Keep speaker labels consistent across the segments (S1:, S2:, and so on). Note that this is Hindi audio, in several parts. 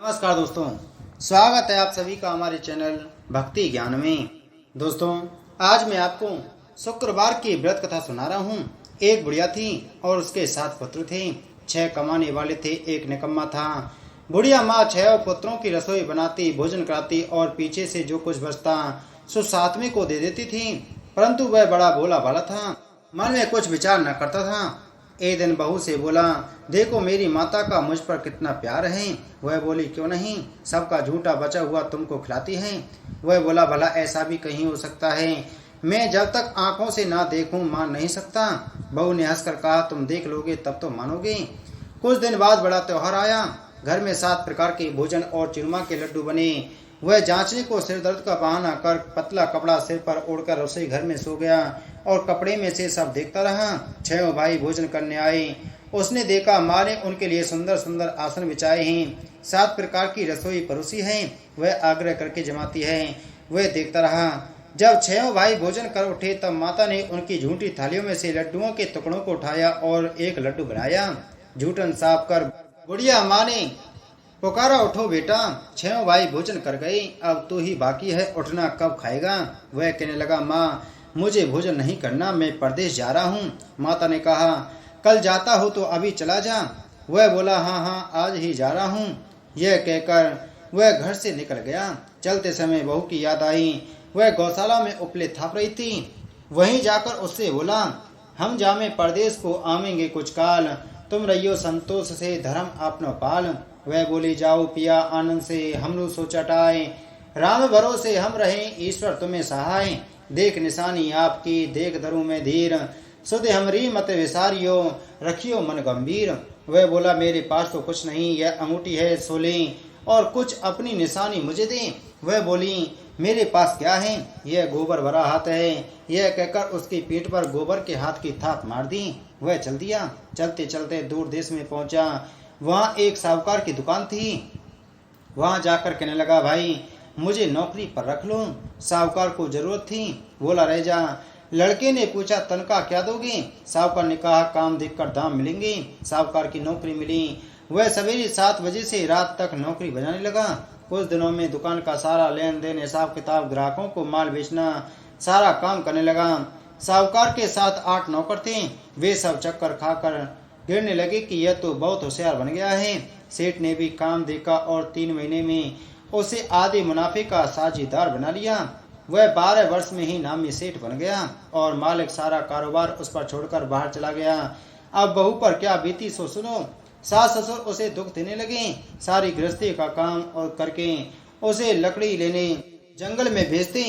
S1: नमस्कार दोस्तों, स्वागत है आप सभी का हमारे चैनल भक्ति ज्ञान में। दोस्तों, आज मैं आपको शुक्रवार की व्रत कथा सुना रहा हूँ। एक बुढ़िया थी और उसके 7 पुत्र थे। 6 कमाने वाले थे, एक निकम्मा था। बुढ़िया माँ 6 पुत्रों की रसोई बनाती, भोजन कराती और पीछे से जो कुछ बचता सो 7वें को दे देती थी। परंतु वह बड़ा भोला भाला था, मन में कुछ विचार न करता था। एक दिन बहू से बोला, देखो मेरी माता का मुझ पर कितना प्यार है। वह बोली, क्यों नहीं, सबका झूठा बचा हुआ तुमको खिलाती है। वह बोला, भला ऐसा भी कहीं हो सकता है, मैं जब तक आंखों से ना देखूं मान नहीं सकता। बहू ने हंसकर कहा, तुम देख लोगे तब तो मानोगे। कुछ दिन बाद बड़ा त्योहार आया। घर में 7 प्रकार के भोजन और चूरमा के लड्डू बने। वह जांचने को सिर दर्द का बहाना कर पतला कपड़ा सिर पर ओढ़कर रसोई घर में सो गया और कपड़े में से सब देखता रहा। 6 भाई भोजन करने आए। उसने देखा माँ ने उनके लिए सुंदर सुंदर आसन बिछाए हैं, 7 प्रकार की रसोई परोसी है, वह आग्रह करके जमाती है। वह देखता रहा। जब 6 भाई भोजन कर उठे तब माता ने उनकी झूठी थालियों में से लड्डुओं के टुकड़ों को उठाया और एक लड्डू बनाया। झूठन साफ कर बुढ़िया माँ ने पुकारा, उठो बेटा, 6 भाई भोजन कर गए, अब तू ही बाकी है, उठना कब खाएगा। वह कहने लगा, माँ मुझे भोजन नहीं करना, मैं परदेश जा रहा हूँ। माता ने कहा, कल जाता हो तो अभी चला जा। वह बोला, हाँ हाँ आज ही जा रहा हूँ। यह कहकर वह घर से निकल गया। चलते समय बहू की याद आई। वह गौशाला में उपले थाप रही थी। वहीं जाकर उससे बोला, हम जामे परदेश को आवेंगे कुछ काल, तुम रहियो संतोष से धर्म आपनो पाल। वह बोली, जाओ पिया आनंद से हमनु सो चटाए, राम भरोसे हम रहें ईश्वर तुम्हें सहाय। देख निशानी आपकी देख धरू में धीर, सुध हमरी मत विसारियो रखियो मन गंभीर। वह बोला, मेरे पास तो कुछ नहीं, यह अंगूठी है सो लें और कुछ अपनी निशानी मुझे दें। वह बोली, मेरे पास क्या है, यह गोबर भरा हाथ है। यह कहकर उसकी पीठ पर गोबर के हाथ की थाप मार दी। वह चल दिया। चलते चलते दूर देश में पहुंचा। वहां एक साहूकार की दुकान थी। वहां जाकर कहने लगा, भाई मुझे नौकरी पर रख लो। साहूकार को जरूरत थी। बोला, रह जा। लड़के ने पूछा, तनख्वाह क्या दोगे। साहूकार ने कहा, काम देखकर दाम मिलेंगे। साहूकार की नौकरी मिली। वह सवेरे 7 बजे से रात तक नौकरी बजाने लगा। कुछ दिनों में दुकान का सारा लेन देन, हिसाब किताब, ग्राहकों को माल बेचना, सारा काम करने लगा। साहूकार के साथ 8 नौकर थे। वे सब चक्कर खाकर गिरने लगे कि यह तो बहुत होशियार बन गया है। सेठ ने भी काम देखा और 3 महीने में उसे आधे मुनाफे का साझेदार बना लिया। वह 12 वर्ष में ही नामी सेठ बन गया और मालिक सारा कारोबार उस पर छोड़कर बाहर चला गया। अब बहू पर क्या बीती सो सुनो। सास ससुर उसे दुख देने लगे। सारी गृहस्थी का काम और करके उसे लकड़ी लेने जंगल में भेजते।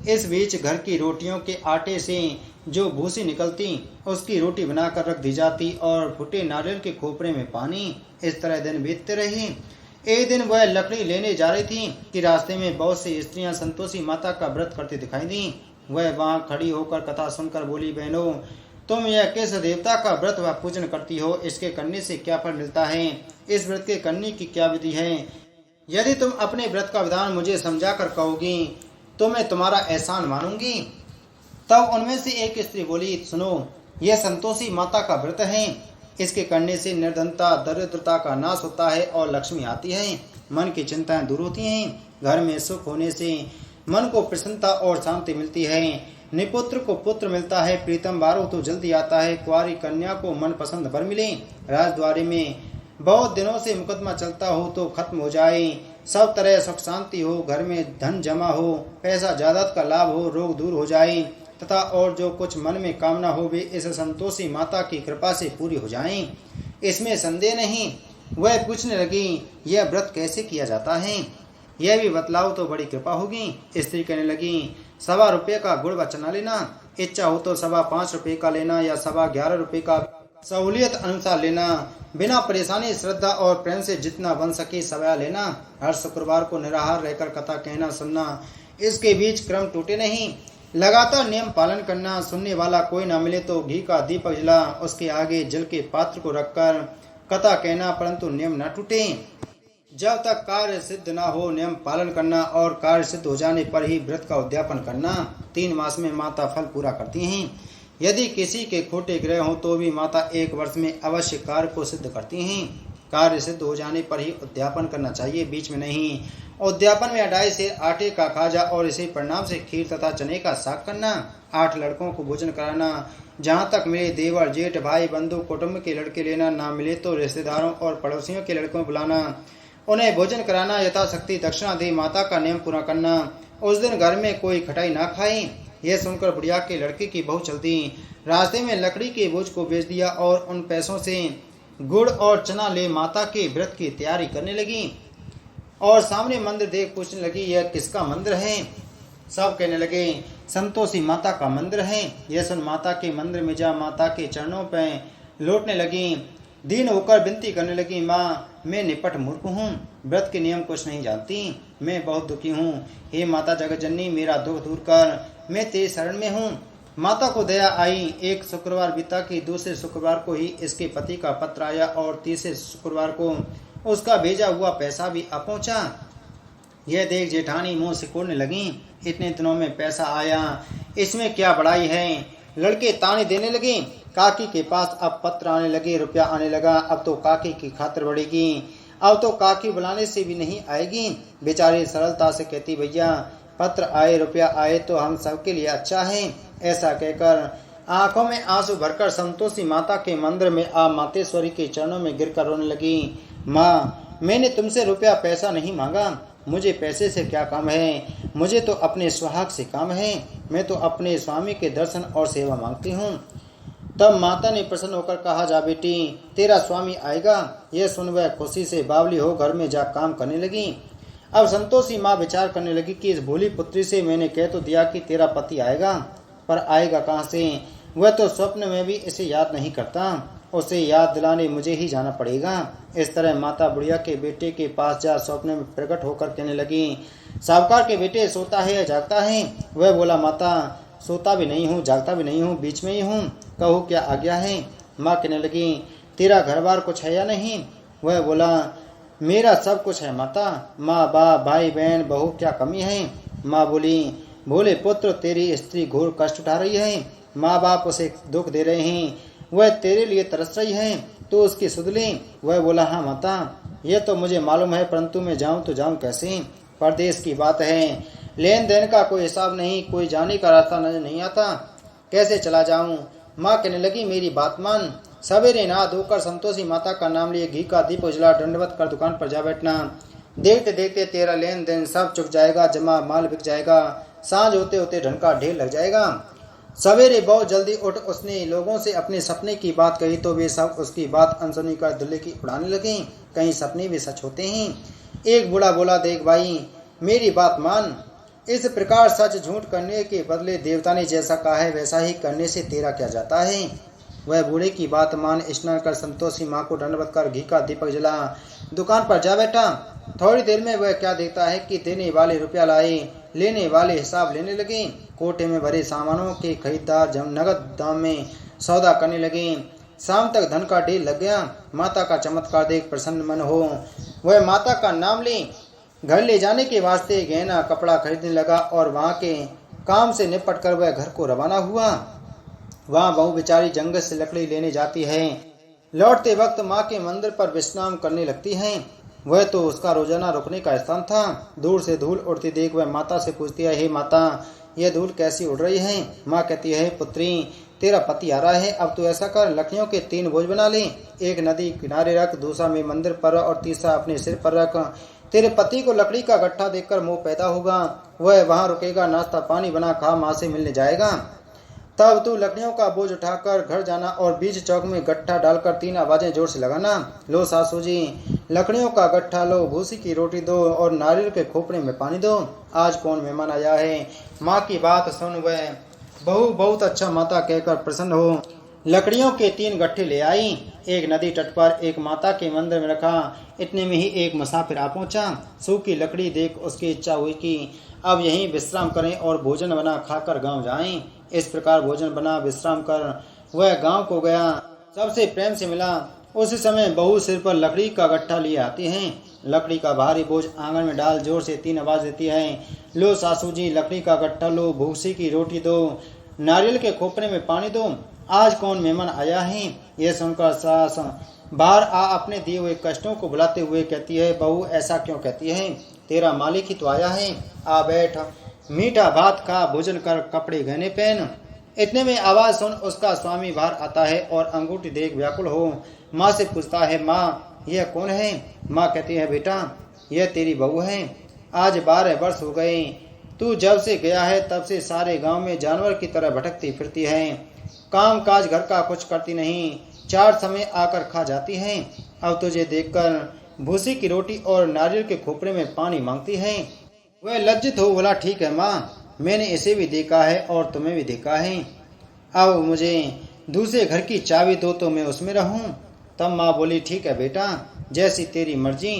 S1: इस बीच घर की रोटियों के आटे से जो भूसी निकलती उसकी रोटी बनाकर रख दी जाती और फुटे नारियल के खोपरे में पानी। इस तरह दिन बीतते रहे। एक दिन वह लकड़ी लेने जा रही थी कि रास्ते में बहुत सी स्त्रियां संतोषी माता का व्रत करती दिखाई दी। वह वहां खड़ी होकर कथा सुनकर बोली, बहनों तुम यह किस देवता का व्रत व पूजन करती हो, इसके करने से क्या फल मिलता है, इस व्रत के करने की क्या विधि है। यदि तुम अपने व्रत का विधान मुझे समझा कर कहोगी तो मैं तुम्हारा एहसान मानूंगी। तब उनमें से एक स्त्री बोली, सुनो, यह संतोषी माता का व्रत है, इसके करने से निर्धनता दरिद्रता का नाश होता है और लक्ष्मी आती है, मन की चिंताएं दूर होती हैं, घर में सुख होने से मन को प्रसन्नता और शांति मिलती है, निपुत्र को पुत्र मिलता है, प्रीतम बारो तो जल्दी आता है, कुंवारी कन्या को मन पसंद वर मिले, राजद्वारी में बहुत दिनों से मुकदमा चलता हो तो खत्म हो जाए, सब तरह सुख शांति हो, घर में धन जमा हो, पैसा जायदाद का लाभ हो, रोग दूर हो जाए तथा और जो कुछ मन में कामना हो वे इस संतोषी माता की कृपा से पूरी हो जाएं, इसमें संदेह नहीं। वह पूछने लगी, यह व्रत कैसे किया जाता है, यह भी बतलाओ तो बड़ी कृपा होगी। स्त्री कहने लगी, 1.25 रुपये का गुड़ व चना लेना, इच्छा हो तो 5.25 रुपये का लेना या 11.25 रुपये का सहूलियत अनुसार लेना, बिना परेशानी श्रद्धा और प्रेम से जितना बन सके सवया लेना। हर शुक्रवार को निराहार रहकर कथा कहना सुनना, इसके बीच क्रम टूटे नहीं, लगातार नियम पालन करना। सुनने वाला कोई न मिले तो घी का दीपक जला उसके आगे जल के पात्र को रखकर कथा कहना, परंतु नियम न टूटे। जब तक कार्य सिद्ध न हो नियम पालन करना और कार्य सिद्ध हो जाने पर ही व्रत का उद्यापन करना। 3 मास में माता फल पूरा करती हैं। यदि किसी के खोटे ग्रह हो तो भी माता 1 वर्ष में अवश्य कार्य को सिद्ध करती हैं। कार्य सिद्ध हो जाने पर ही उद्यापन करना चाहिए, बीच में नहीं। उद्यापन में 2.5 सेर आटे का खाजा और इसी परिणाम से खीर तथा चने का साग करना। 8 लड़कों को भोजन कराना। जहाँ तक मिले देवर जेठ भाई बंधु कुटुंब के लड़के लेना, ना मिले तो रिश्तेदारों और पड़ोसियों के लड़कों बुलाना, उन्हें भोजन कराना, यथाशक्ति दक्षिणा दे माता का नियम पूरा करना। उस दिन घर में कोई खटाई ना खाए। यह सुनकर बुढ़िया के लड़के की बहू चलती रास्ते में लकड़ी के बोझ को बेच दिया और उन पैसों से गुड़ और चना ले माता के व्रत की तैयारी करने लगी। और सामने मंदिर देख पूछने लगी, यह किसका मंदिर है? सब कहने लगे, संतोषी माता का मंदिर है। यह सुन माता के मंदिर में जा माता के चरणों पर लौटने लगी। दीन होकर विनती करने लगी, माँ मैं निपट मूर्ख हूँ, व्रत के नियम कुछ नहीं जानती, मैं बहुत दुखी हूँ। हे माता जगतजननी, मेरा दुख दूर कर, मैं तेरी शरण में हूँ। माता को दया आई। एक शुक्रवार बीता कि दूसरे शुक्रवार को ही इसके पति का पत्र आया और तीसरे शुक्रवार को उसका भेजा हुआ पैसा भी आ पहुँचा। यह देख जेठानी मुंह सिकोड़ने लगी, इतने दिनों में पैसा आया, इसमें क्या बड़ाई है। लड़के ताने देने लगे। काकी के पास अब पत्र आने लगे, रुपया आने लगा। अब तो काकी की खातिर बढ़ेगी, अब तो काकी बुलाने से भी नहीं आएगी। बेचारी सरलता से कहती, भैया पत्र आए रुपया आए तो हम सबके लिए अच्छा है। ऐसा कहकर आंखों में आंसू भरकर संतोषी माता के मंदिर में आ मातेश्वरी के चरणों में गिरकर रोने लगी। माँ मैंने तुमसे रुपया पैसा नहीं मांगा, मुझे पैसे से क्या काम है, मुझे तो अपने सुहाग से काम है, मैं तो अपने स्वामी के दर्शन और सेवा मांगती हूँ। तब माता ने प्रसन्न होकर कहा, जा बेटी तेरा स्वामी आएगा। यह सुन वह खुशी से बावली हो घर में जा काम करने लगी। अब संतोषी माँ विचार करने लगी कि इस भोली पुत्री से मैंने कह तो दिया कि तेरा पति आएगा, पर आएगा कहाँ से? वह तो स्वप्न में भी इसे याद नहीं करता, उसे याद दिलाने मुझे ही जाना पड़ेगा। इस तरह माता बुढ़िया के बेटे के पास जा स्वप्न में प्रकट होकर कहने लगी, साहूकार के बेटे सोता है या जागता है? वह बोला, माता सोता भी नहीं हूँ जागता भी नहीं हूँ, बीच में ही हूँ, कहो क्या आज्ञा है? माँ कहने लगी, तेरा घर बार कुछ है या नहीं? वह बोला, मेरा सब कुछ है माता, माँ बाप भाई बहन बहू क्या कमी है? माँ बोली, भोले पुत्र तेरी स्त्री घोर कष्ट उठा रही है, माँ बाप उसे दुख दे रहे हैं, वह तेरे लिए तरस रही है, तो उसकी सुध ले। वह बोला, हाँ माता यह तो मुझे मालूम है, परंतु मैं जाऊँ तो जाऊँ कैसे? परदेश की बात है, लेन देन का कोई हिसाब नहीं, कोई जाने का रास्ता नजर नहीं आता, कैसे चला जाऊं? माँ कहने लगी, मेरी बात मान, सवेरे नहा धोकर संतोषी माता का नाम लिए घी का दीप उजला दंडवत कर दुकान पर जा बैठना। देखते देखते तेरा लेन देन सब चुक जाएगा, जमा माल बिक जाएगा, सांझ होते होते धन का ढेर लग जाएगा। सवेरे बहुत जल्दी उठ उसने लोगों से अपने सपने की बात कही तो वे सब उसकी बात अनसुनी कर दुल्हे की उड़ाने लगे। कहीं सपने भी सच होते हैं। एक बूढ़ा बोला, देख भाई मेरी बात मान, इस प्रकार सच झूठ करने के बदले देवता ने जैसा कहा है वैसा ही करने से तेरा क्या जाता है? वह बूढ़े की बात मान स्नान कर संतोषी माँ को दंडवत कर घी का दीपक जला दुकान पर जा बैठा। थोड़ी देर में वह क्या देखता है कि देने वाले रुपया लाए, लेने वाले हिसाब लेने लगे। कोठे में भरे सामानों के खरीदार नगद दाम में सौदा करने लगे। शाम तक धन का ढेर लग गया। माता का चमत्कार देख प्रसन्न मन हो वह माता का नाम ले घर ले जाने के वास्ते गहना कपड़ा खरीदने लगा और वहाँ के काम से निपट कर वह घर को रवाना हुआ। वहाँ बहू बेचारी जंगल से लकड़ी लेने जाती है। लौटते वक्त माँ के मंदिर पर विश्राम करने लगती है। वह तो उसका रोजाना रुकने का स्थान था। दूर से धूल उड़ती देख वह माता से पूछती है, हे माता यह धूल कैसी उड़ रही है? माँ कहती है, पुत्री तेरा पति आ रहा है, अब तो ऐसा कर लकड़ियों के 3 बोझ बना ले, एक नदी किनारे रख, दूसरा में मंदिर पर और तीसरा अपने सिर पर रख। तेरे पति को लकड़ी का गट्ठा देखकर मोह पैदा होगा, वह वहाँ रुकेगा, नाश्ता पानी बना खा माँ से मिलने जाएगा। तब तू लकड़ियों का बोझ उठाकर घर जाना और बीच चौक में गट्ठा डालकर 3 आवाजें जोर से लगाना, लो सासू जी लकड़ियों का गट्ठा लो, भूसी की रोटी दो और नारियल के खोपड़े में पानी दो, आज कौन मेहमान आया है। माँ की बात सुन वह बहू बहुत अच्छा माता कहकर प्रसन्न हो लकड़ियों के 3 गट्ठे ले आई। एक नदी तट पर एक माता के मंदिर में रखा। इतने में ही एक मुसाफिर आ पहुंचा। सूखी लकड़ी देख उसकी इच्छा हुई कि अब यहीं विश्राम करें और भोजन बना खाकर गांव जाएं। इस प्रकार भोजन बना विश्राम कर वह गांव को गया। सबसे प्रेम से मिला। उस समय बहू सिर पर लकड़ी का गट्ठा लिए आती है। लकड़ी का भारी बोझ आंगन में डाल जोर से 3 आवाज देती है, लो सासू जी लकड़ी का गट्ठा लो, भूसी की रोटी दो, नारियल के खोपरे में पानी दो, आज कौन मेहमान आया है। यह सुनकर सास बाहर आ अपने दिए हुए कष्टों को बुलाते हुए कहती है, बहू ऐसा क्यों कहती है, तेरा मालिक ही तो आया है, आ बैठ, मीठा भात खा, भोजन कर, कपड़े गहने पहन। इतने में आवाज सुन उसका स्वामी बाहर आता है और अंगूठी देख व्याकुल हो माँ से पूछता है, माँ यह कौन है। माँ कहती है, बेटा यह तेरी बहू है, आज 12 वर्ष हो गए, तू जब से गया है तब से सारे गांव में जानवर की तरह भटकती फिरती है, काम काज घर का कुछ करती नहीं, 4 समय आकर खा जाती है, अब तुझे देखकर भूसी की रोटी और नारियल के खोपड़े में पानी मांगती है। वह लज्जित हो बोला, ठीक है माँ, मैंने इसे भी देखा है और तुम्हें भी देखा है, अब मुझे दूसरे घर की चाबी दो तो मैं उसमें रहूं। तब माँ बोली, ठीक है बेटा, जैसी तेरी मर्जी,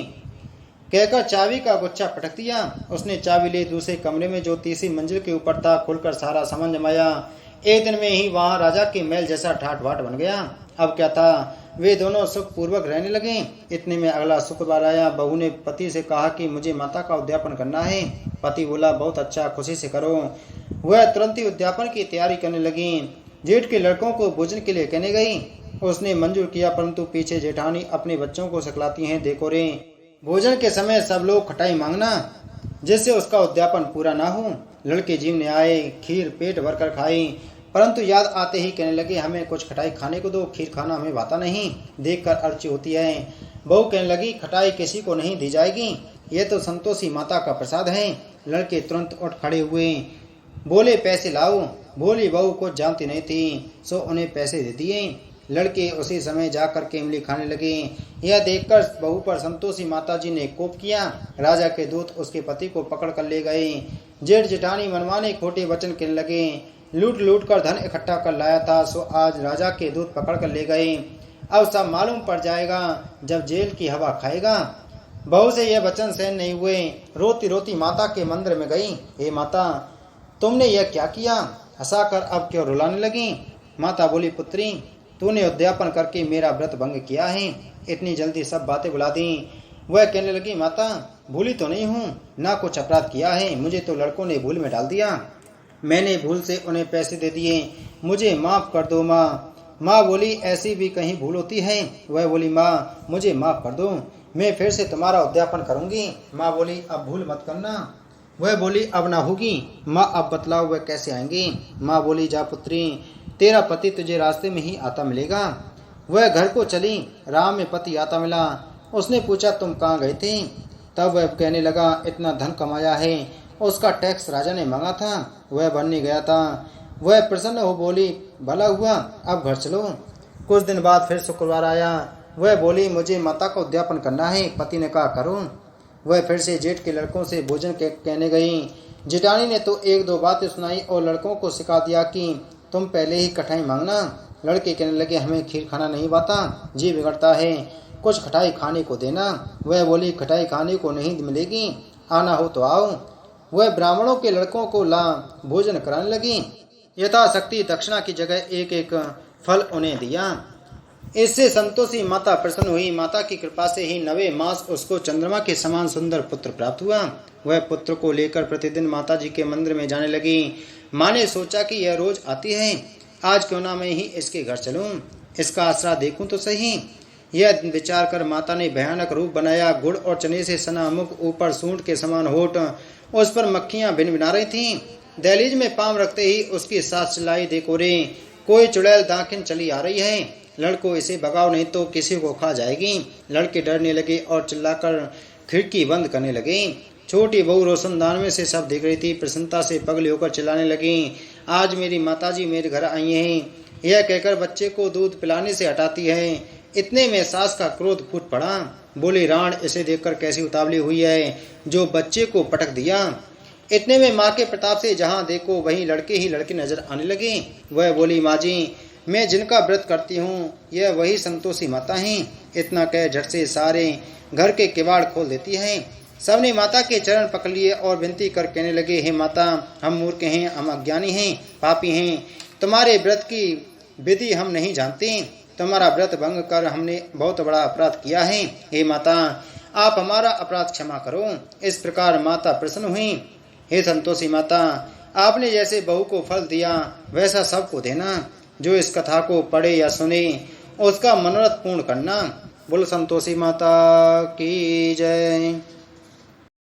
S1: कहकर चाबी का गुच्छा पटक दिया। उसने चाबी ले दूसरे कमरे में जो तीसरी मंजिल के ऊपर था खुलकर सारा सामान जमाया। एक दिन में ही वहां राजा के महल जैसा ठाट बाट बन गया। अब क्या था, वे दोनों सुख पूर्वक रहने लगे। इतने में अगला शुक्रवार आया। बहू ने पति से कहा कि मुझे माता का उद्यापन करना है। पति बोला, बहुत अच्छा, खुशी से करो। वह तुरंत ही उद्यापन की तैयारी करने लगी। जेठ के लड़कों को भोजन के लिए कहने गई। उसने मंजूर किया, परंतु पीछे जेठानी अपने बच्चों को सिखलाती हैं, देखो रे, भोजन के समय सब लोग खटाई मांगना, जिससे उसका उद्यापन पूरा ना हो। लड़के जीवने आए, खीर पेट भरकर खाई, परंतु याद आते ही कहने लगे, हमें कुछ खटाई खाने को दो, खीर खाना हमें भाता नहीं, देखकर अर्ची होती है। बहू कहने लगी, खटाई किसी को नहीं दी जाएगी, यह तो संतोषी माता का प्रसाद है। लड़के तुरंत उठ खड़े हुए, बोले, पैसे लाओ। भोली बहू कुछ जानती नहीं थी, सो उन्हें पैसे दे दिए। लड़के उसी समय जाकर के इमली खाने लगे। यह देखकर बहू पर संतोषी माताजी ने कोप किया। राजा के दूत उसके पति को पकड़ कर ले गए। जेठ जेठानी मनमाने खोटे वचन कहने लगे, लूट लूट कर धन इकट्ठा कर लाया था, सो आज राजा के दूत पकड़ कर ले गए। अब सब मालूम पड़ जाएगा जब जेल की हवा खाएगा। बहू से यह वचन सहन नहीं हुए, रोती रोती माता के मंदिर में गई। हे माता, तुमने यह क्या किया? हंसाकर अब क्यों रुलाने लगी? माता बोली, पुत्री, तूने उद्यापन करके मेरा व्रत भंग किया है। इतनी जल्दी सब बातें बुला दी। वह कहने लगी, माता, भूली तो नहीं हूँ, ना कुछ अपराध किया है, मुझे तो लड़कों ने भूल में डाल दिया, मैंने भूल से उन्हें पैसे दे दिए, मुझे माफ कर दो माँ। माँ बोली, ऐसी भी कहीं भूल होती है? वह बोली, माँ मुझे माफ कर दो, मैं फिर से तुम्हारा उद्यापन करूंगी। माँ बोली, अब भूल मत करना। वह बोली, अब ना होगी। माँ, अब बतलाओ वह कैसे आएंगे? माँ बोली, जा पुत्री, तेरा पति तुझे रास्ते में ही आता मिलेगा। वह घर को चली। राम में पति आता मिला। उसने पूछा, तुम कहाँ गए थे? तब वह कहने लगा, इतना धन कमाया है, उसका टैक्स राजा ने मांगा था, वह भरने गया था। वह प्रसन्न हो बोली, भला हुआ, अब घर चलो। कुछ दिन बाद फिर शुक्रवार आया। वह बोली, मुझे माता का उद्यापन करना है। पति ने कहा, करो। वह फिर से जेठ के लड़कों से भोजन कहने गई। जेठानी ने तो 1-2 बातें सुनाई और लड़कों को सिखा दिया कि तुम पहले ही खटाई मांगना। लड़के कहने लगे, हमें खीर खाना नहीं पाता, जी बिगड़ता है, कुछ खटाई खाने को देना। वह बोली, खटाई खाने को नहीं मिलेगी, आना हो तो आओ। वह ब्राह्मणों के लड़कों को ला भोजन कराने लगी। यथाशक्ति दक्षिणा की जगह एक एक फल उन्हें दिया। इससे संतोषी माता प्रसन्न हुई। माता की कृपा से ही 9वें मास उसको चंद्रमा के समान सुंदर पुत्र प्राप्त हुआ। वह पुत्र को लेकर प्रतिदिन माता जी के मंदिर में जाने लगी। माँ ने सोचा कि यह रोज आती है, आज क्यों ना मैं ही इसके घर चलूं, इसका आसरा देखूं तो सही। यह विचार कर माता ने भयानक रूप बनाया। गुड़ और चने से सना मुख, ऊपर सूंड के समान होठ, उस पर मक्खियां भिनभिना रही थीं। दहलीज में पांव रखते ही उसकी सास चिल्लाई, देखो रे, कोई चुड़ैल दाखिन चली आ रही है, लड़को इसे भगाओ नहीं तो किसी को खा जाएगी। लड़के डरने लगे और चिल्लाकर खिड़की बंद करने लगे। छोटी बहू रोशनदान में से सब देख रही थी। प्रसन्नता से पगली होकर चिल्लाने लगी, आज मेरी माताजी मेरे घर आई हैं। यह कहकर बच्चे को दूध पिलाने से हटाती है। इतने में सास का क्रोध फूट पड़ा। बोली, राण, इसे देखकर कैसी उतावली हुई है जो बच्चे को पटक दिया। इतने में माँ के प्रताप से जहाँ देखो वहीं लड़के ही लड़के नजर आने लगे। वह बोली, माँ जी, मैं जिनका व्रत करती हूँ यह वही संतोषी माता हैं। इतना कह झट से सारे घर के किवाड़ खोल देती है। सबने माता के चरण पकड़ लिए और विनती कर कहने लगे, हे माता, हम मूर्ख हैं, हम अज्ञानी हैं, पापी हैं, तुम्हारे व्रत की विधि हम नहीं जानते, तुम्हारा व्रत भंग कर हमने बहुत बड़ा अपराध किया है। हे माता, आप हमारा अपराध क्षमा करो। इस प्रकार माता प्रसन्न हुई। हे संतोषी माता, आपने जैसे बहू को फल दिया वैसा सबको देना। जो इस कथा को पढ़े या सुने उसका मनोरथ पूर्ण करना। बोलो संतोषी माता की जय।